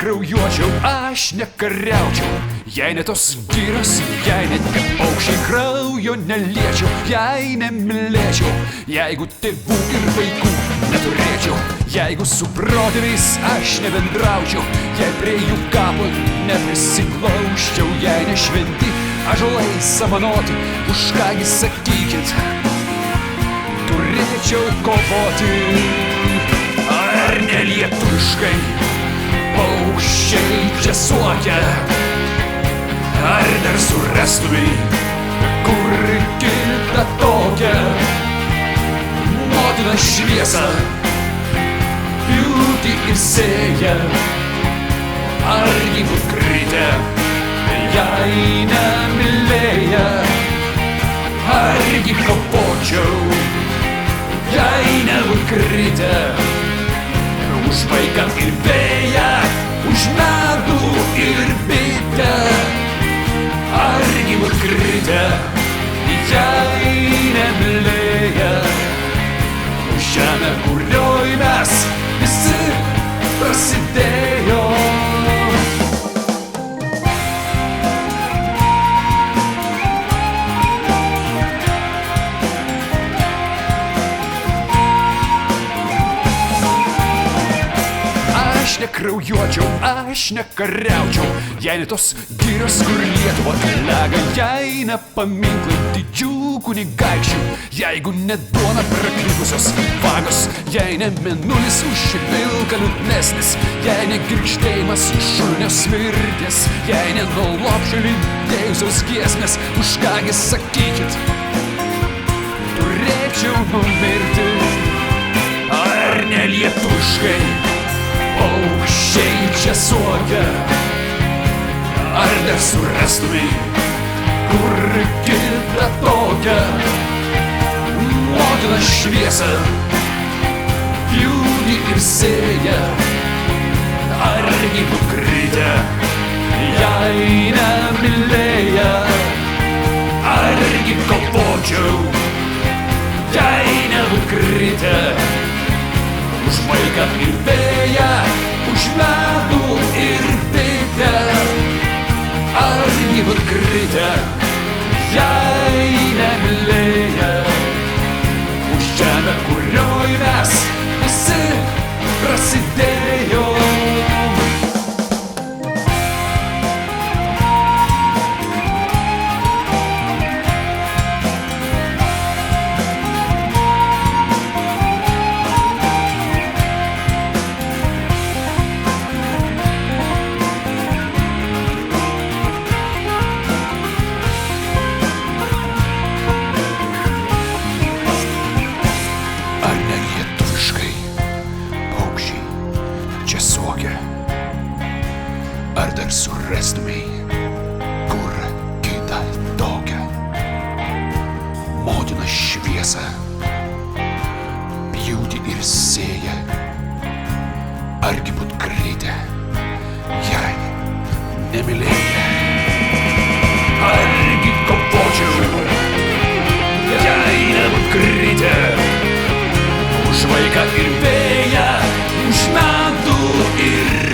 nekraujuočiau, aš nekariaučiau, jei ne tos vyras, jei net kaip paukščiai kraujo neliečiau, jei nemylėčiau, jeigu tėvų ir vaikų neturėčiau, jeigu su protėviais aš nebendraučiau, jei prie jų kapo neprisiglauščiau, jei nešventi ąžuolai samanoti, už kągi sakykit, turėčiau kovoti. Ar nelietuviškai paukščiai čia suokia, ar dar surastumai kur kitą tokią motiną šviesą pjūti ir sėja, argi būt kritę, jei nemylėja, argi kovočiau, jei nebūt kritę, už vaiką ir vėją, už medų ir bitę, argi būt kritę, jei nemylėja, už žemę, kurioj mes visi prasidėjo. Aš nekraujuočiau, aš nekariaučiau, jei ne tos girios, kur Lietuva lega, jei ne paminklai didžių kunigaikščių, jeigu ne duona praklypusios vagos, jei ne mėnulis už vilką liūdnesnis, jei ne girgždėjimas šunės mirties, jei ne nuo lopšio lydėjusios giesmės, už kągi sakykit, turėčiau numirti. Ar nelietuviškai paukščiai čia suokia, ar dar surastumai kur kitą tokią motiną šviesą pjūti ir sėja, argi būt kritę, jei nemylėja, argi kovočiau, jei nebūt kritę, už vaiką ir vėją, už medų ir bitę, argi būt kritę, jei nemylėja, už žemę, kurioj mes visi prasidėjo. Ar dar surastumai kur kitą tokią motiną šviesą pjūti ir sėja, argi būt kritę, jei nemylėja, argi kovočiau, jei nebūt kritę, už vaiką ir vėją, už medų ir